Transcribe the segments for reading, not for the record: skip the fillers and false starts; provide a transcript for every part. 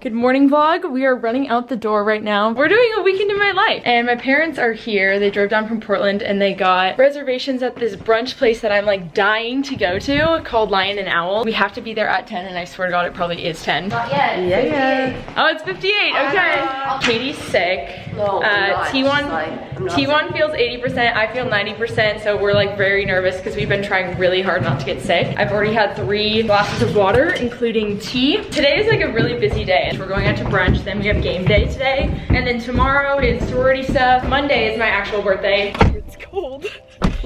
Good morning vlog. We are running out the door right now. We're doing a weekend in my life. And my parents are here. They drove down from Portland and they got reservations at this brunch place that I'm like dying to go to called Lion and Owl. We have to be there at 10 and I swear to God it probably is 10. Not yet. Yeah. Oh, it's 58. Okay. Katie's sick. No, T1 feels 80%. I feel 90%. So we're like very nervous because we've been trying really hard not to get sick. I've already had 3 glasses of water, including tea. Today is like a really busy day. We're going out to brunch, then we have game day today, and then tomorrow is sorority stuff. Monday is my actual birthday. It's cold.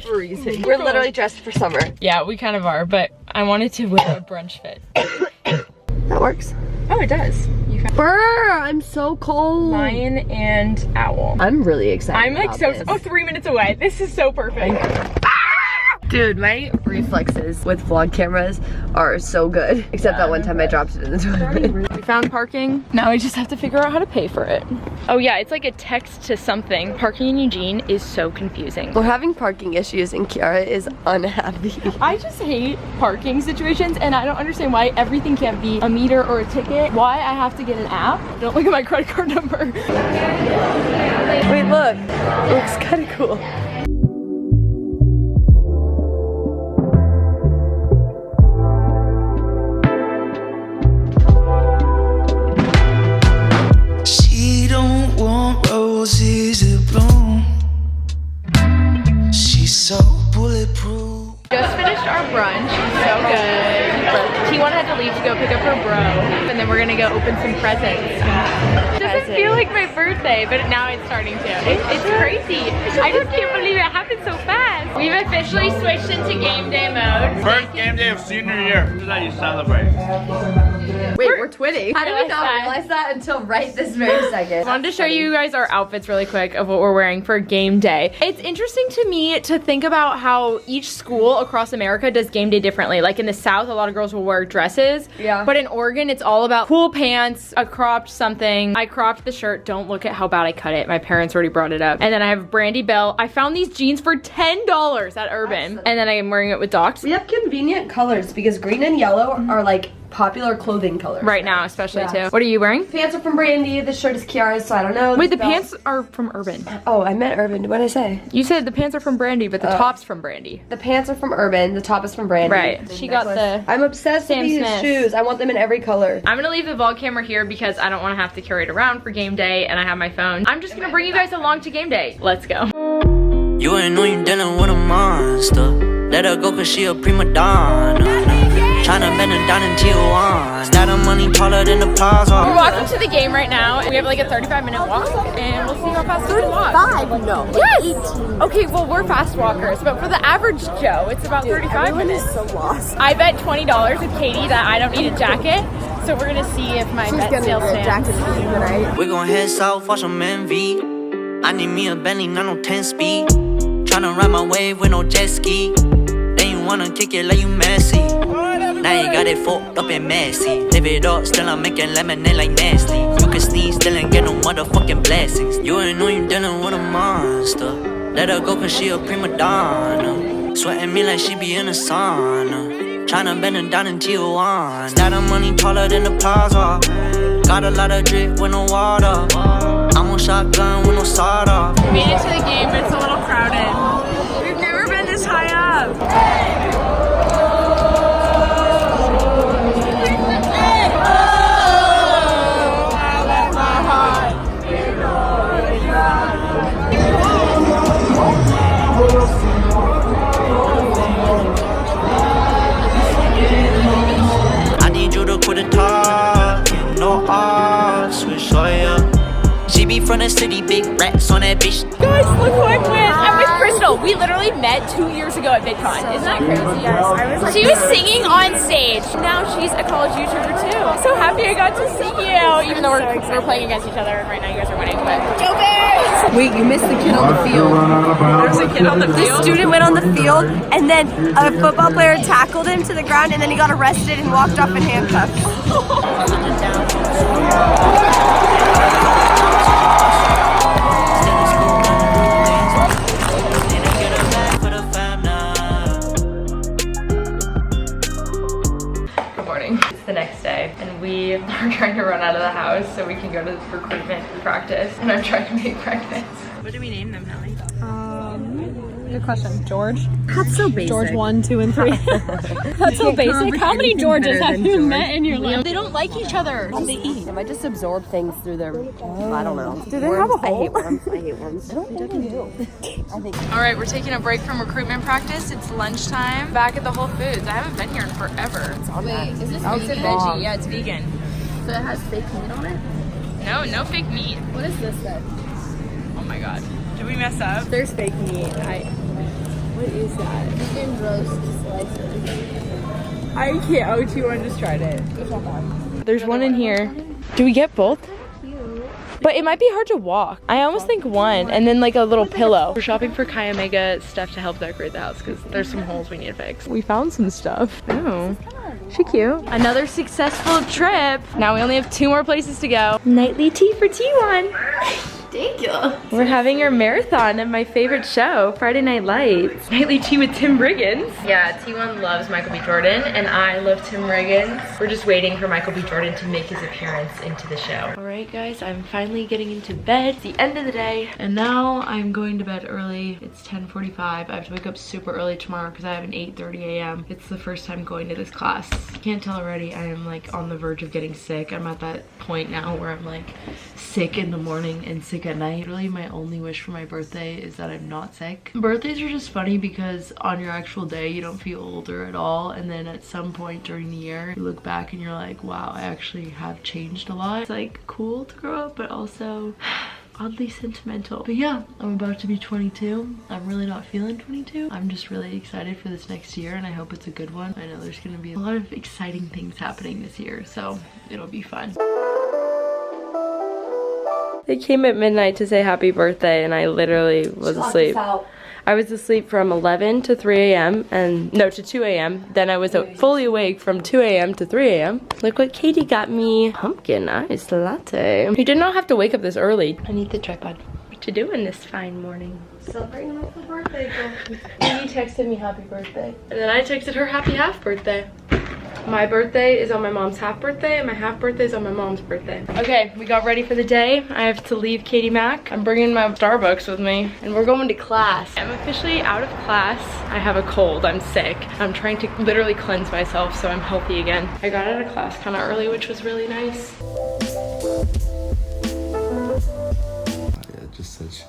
Freezing. We're literally dressed for summer. Yeah, we kind of are, but I wanted to wear a brunch fit. That works. Oh, it does. Brr, I'm so cold. Lion and Owl. I'm really excited. I'm like so 3 minutes away. This is so perfect. Dude, my reflexes with vlog cameras are so good. Except that one time I dropped it in the toilet. We found parking. Now we just have to figure out how to pay for it. Oh yeah, it's like a text to something. Parking in Eugene is so confusing. We're having parking issues and Kiara is unhappy. I just hate parking situations and I don't understand why everything can't be a meter or a ticket. Why I have to get an app. Don't look at my credit card number. Wait, look. It looks kind of cool. Roses that bloom. She's so bulletproof. Just finished our brunch, so good. T1 had to leave to go pick up her bro, and then we're gonna go open some presents. Doesn't feel like my birthday, but now it's starting to. It's crazy. I just can't believe it happened so fast. We've officially switched into game day mode. First game day of senior year. This is how you celebrate. Wait, we're twinning. How did we not realize that until right this very second? I wanted to show you guys our outfits really quick of what we're wearing for game day. It's interesting to me to think about how each school across America does game day differently. Like in the South, a lot of girls will wear dresses. Yeah. But in Oregon, it's all about cool pants, a cropped something. I cropped the shirt. Don't look at how bad I cut it. My parents already brought it up. And then I have Brandy Bell. I found these jeans for $10 at Urban. And then I am wearing it with Docs. We have convenient colors because green and yellow are like popular clothing colors. Right now, especially too. What are you wearing? Pants are from Brandy. This shirt is Kiara's, so I don't know. Wait, the pants are from Urban. Oh, I meant Urban. What did I say? You said the pants are from Brandy, but the top's from Brandy. The pants are from Urban. The top is from Brandy. Right. She got the I'm obsessed with these shoes. I want them in every color. I'm gonna leave the vlog camera here because I don't want to have to carry it around for game day and I have my phone. I'm just gonna bring you guys along to game day. Let's go. You ain't know you dealing with a monster. Let her go cause she a prima donna. Tryna bend her down in Tijuana. Stack of money taller than the plaza. We're walking to the game right now. We have like a 35-minute walk and we'll see how fast we can walk. 35? No. Yes! Okay, well we're fast walkers, but for the average Joe, it's about 35 minutes. Everyone is so lost. I bet $20 with Katie that I don't need a jacket, so we're gonna see if my bet still stands. We gon' head south, watch some MV. I need me a Bentley, not no 10 speed. Tryna ride my wave with no jet ski. Then you wanna kick it like you messy. Now you got it fucked up and messy. Live it up, still I'm making lemonade like nasty. You can sneeze, still ain't get no motherfucking blessings. You ain't know you dealing with a monster. Let her go cause she a prima donna. Sweating me like she be in a sauna. Tryna bend her down in Tijuana. Stack of money taller than the plaza. Got a lot of drip with no water. I'm on shotgun with no sawed off. We made it to the game, but it's a little crowded. We've never been this high up. I need you to quit the talk. No odds, we show ya. She be from the city, big racks on that bitch. Guys, look who I'm with. I'm with Crystal. We literally met 2 years ago at VidCon. Isn't that crazy? Yes. She was singing on stage. Now she's a college YouTuber too. I'm so happy I got to see you. Even though we're playing against each other right now, you guys are winning. But go Bears! Wait, you missed the kid on the field. There's a kid on the This field. student went on the field and then a football player tackled him to the ground and then he got arrested and walked off in handcuffs. Good morning. It's the next day and we are trying to run out of the house. house so we can go to recruitment practice, and I'm trying to make breakfast. What do we name them, Nelly? Good question. George? That's so basic. George 1, 2, and 3. That's so basic. How many Georges have you met in your life? They don't like each other. What do they eat? They might just absorb things through their, I don't know. Do they have a hole? I hate worms. I hate worms. I don't think they do. I think. All right, we're taking a break from recruitment practice. It's lunchtime. Back at the Whole Foods. I haven't been here in forever. Wait, is this Oh, it's a veggie. Yeah, it's vegan. So it has fake meat on it? No, no fake meat. What is this then? Oh my god. Did we mess up? There's fake meat. What is that? Vegan roast slices. I can't. Oh, T1 just tried it. There's one in here. Do we get both? But it might be hard to walk. I almost think one, and then like a little pillow. We're shopping for Kaya Mega stuff to help decorate the house because there's some holes we need to fix. We found some stuff. Oh, she cute. Another successful trip. Now we only have 2 more places to go. Nightly tea for T1. Thank you. We're having our marathon of my favorite show, Friday Night Lights. Nightly tea with Tim Riggins. Yeah, T1 loves Michael B. Jordan, and I love Tim Riggins. We're just waiting for Michael B. Jordan to make his appearance into the show. All right, guys, I'm finally getting into bed. It's the end of the day, and now I'm going to bed early. It's 10:45. I have to wake up super early tomorrow because I have an 8:30 a.m. It's the first time going to this class. You can't tell already, I am like on the verge of getting sick. I'm at that point now where I'm like sick in the morning and sick at night. Really, my only wish for my birthday is that I'm not sick. Birthdays are just funny because on your actual day you don't feel older at all, and then at some point during the year you look back and you're like, wow, I actually have changed a lot. It's like cool to grow up, but also oddly sentimental. But yeah, I'm about to be 22. I'm really not feeling 22. I'm just really excited for this next year, and I hope it's a good one. I know there's gonna be a lot of exciting things happening this year, so it'll be fun. They came at midnight to say happy birthday, and I literally was asleep. I was asleep from 11 to 3 a.m. and no, to 2 a.m. Then I was fully awake from 2 a.m. to 3 a.m. Look what Katie got me. Pumpkin ice latte. You did not have to wake up this early. I need the tripod. What you doing this fine morning? Celebrating my birthday, girl. Katie texted me happy birthday. And then I texted her happy half birthday. My birthday is on my mom's half birthday, and my half birthday is on my mom's birthday. Okay, we got ready for the day. I have to leave Katie Mac. I'm bringing my Starbucks with me, and we're going to class. I'm officially out of class. I have a cold, I'm sick. I'm trying to literally cleanse myself so I'm healthy again. I got out of class kind of early, which was really nice. Yeah, just said she.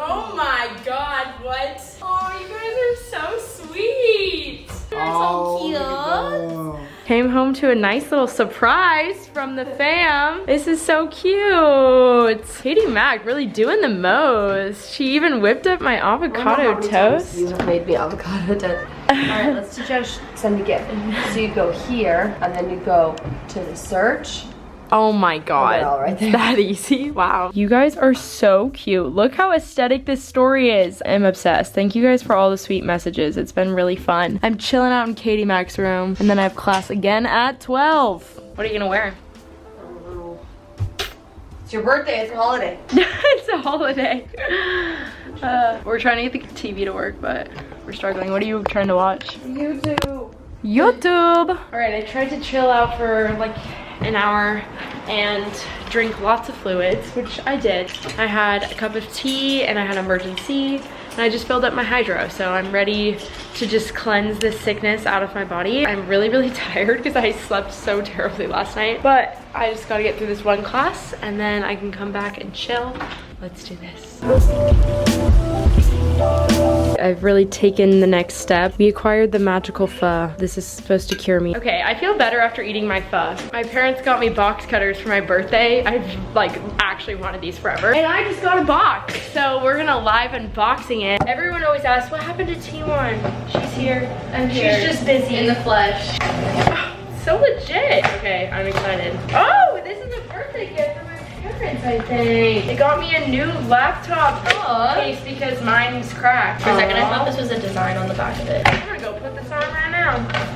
Oh my god, what? Oh, you guys are so sweet. You're so cute. Came home to a nice little surprise from the fam. This is so cute. Katie Mac really doing the most. She even whipped up my avocado toast. You have made me avocado toast. Alright, let's just send a gift. So you go here, and then you go to the search. Oh my god, right there. It's that easy? Wow. You guys are so cute. Look how aesthetic this story is. I'm obsessed. Thank you guys for all the sweet messages. It's been really fun. I'm chilling out in Katie Mac's room, and then I have class again at 12. What are you gonna wear? It's your birthday, it's a holiday. It's a holiday. We're trying to get the TV to work, but we're struggling. What are you trying to watch? YouTube. All right, I tried to chill out for like an hour and drink lots of fluids, which I did. I had a cup of tea and I had emergency, and I just filled up my hydro, so I'm ready to just cleanse this sickness out of my body. I'm really, really tired because I slept so terribly last night, but I just gotta get through this one class and then I can come back and chill. Let's do this. I've really taken the next step. We acquired the magical pho. This is supposed to cure me. Okay, I feel better after eating my pho. My parents got me box cutters for my birthday. I've like actually wanted these forever. And I just got a box. So we're gonna live unboxing it. Everyone always asks, what happened to T1? She's here. I'm here. She's just busy. In the flesh. Oh, so legit. Okay, I'm excited. Oh, this is a birthday gift for my parents, I think. They got me a new laptop case because mine's cracked. For a second, I thought this was a design on the back of it. I'm gonna go put this on right now.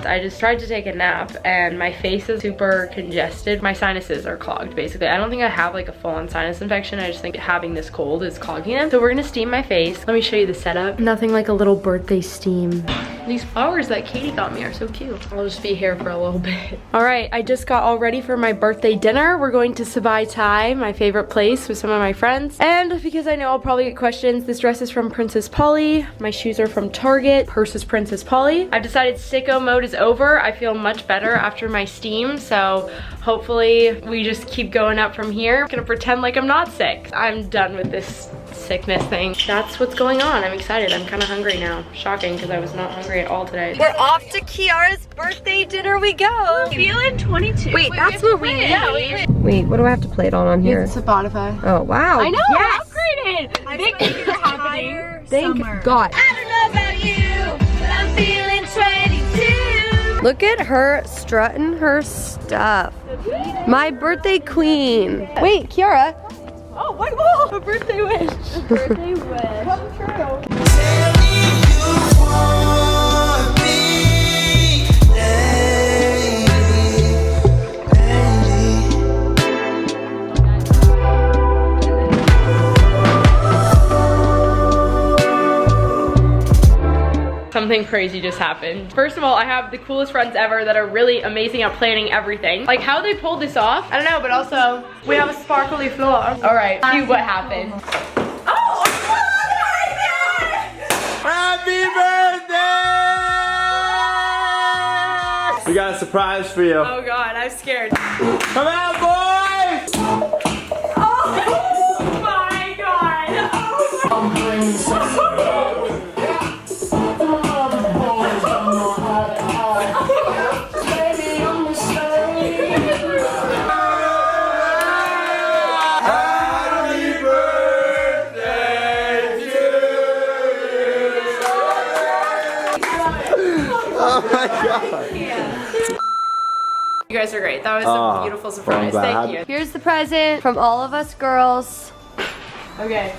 I just tried to take a nap and my face is super congested. My sinuses are clogged, basically. I don't think I have like a full-on sinus infection. I just think having this cold is clogging them. So we're gonna steam my face. Let me show you the setup. Nothing like a little birthday steam. These flowers that Katie got me are so cute. I'll just be here for a little bit. All right, I just got all ready for my birthday dinner. We're going to Sabai Thai, my favorite place, with some of my friends. And because I know I'll probably get questions, this dress is from Princess Polly. My shoes are from Target. Purse is Princess Polly. I've decided sicko mode is over. I feel much better after my steam, so hopefully we just keep going up from here. I'm gonna pretend like I'm not sick. I'm done with this sickness thing. That's what's going on. I'm excited. I'm kind of hungry now. Shocking, because I was not hungry at all today. We're off to Kiara's birthday dinner we go. Feeling 22. Wait, that's what we need. Yeah, Wait, what do I have to play it on here? It's Spotify. Oh, wow. I know, Yes. upgraded. Big things are happening. Thank God. I don't know about you, but I'm feeling 22. Look at her strutting her stuff. My birthday queen. Wait, Kiara. Oh, my God. A birthday wish. A birthday wish. Come true. Something crazy just happened. First of all, I have the coolest friends ever that are really amazing at planning everything. Like how they pulled this off, I don't know, but also we have a sparkly floor. All right, cue what happened. Oh! Happy birthday! We got a surprise for you. Oh God, I'm scared. Come out, boys! Oh my God! Oh You guys are great. That was a beautiful surprise. Thank you. Here's the present from all of us girls. Okay.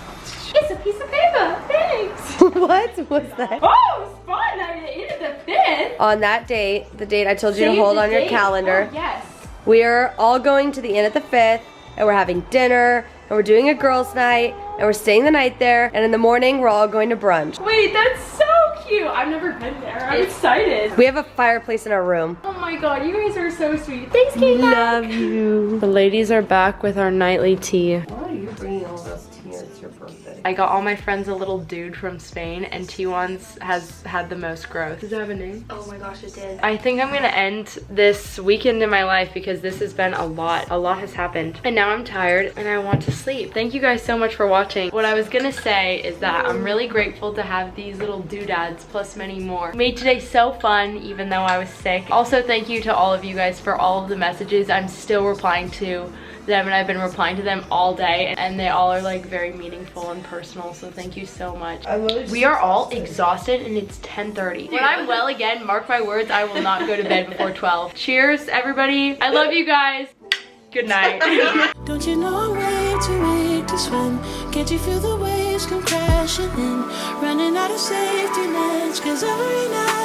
It's a piece of paper. Thanks. What was that? Oh, it's fun. I needed the fifth. On that date, the date I told you to hold on your calendar, Oh, yes. we are all going to the Inn at the 5th, and we're having dinner, and we're doing a girls' night, and we're staying the night there, and in the morning we're all going to brunch. Wait, that's so cute. I've never been there. I'm excited. We have a fireplace in our room. Oh my God, you guys are so sweet. Thanks, Kate. Love you. The ladies are back with our nightly tea. Why are you bringing all this tea? It's your birthday. I got all my friends a little dude from Spain, and T1's has had the most growth. Does it have a name? Oh my gosh, it did. I think I'm gonna end this weekend in my life because this has been a lot. A lot has happened. And now I'm tired and I want to sleep. Thank you guys so much for watching. What I was gonna say is that I'm really grateful to have these little doodads plus many more. Made today so fun even though I was sick. Also, thank you to all of you guys for all of the messages. I'm still replying to them, and I've been replying to them all day, and they all are like very meaningful and personal, so thank you so much. We are all exhausted and it's 10:30. When I'm well again, mark my words, I will not go to bed before 12. Cheers, everybody. I love you guys. Good night. Don't you know I'm way too weak to swim? Can't you feel the waves come crashing in? Running out of safety nets, 'cause every night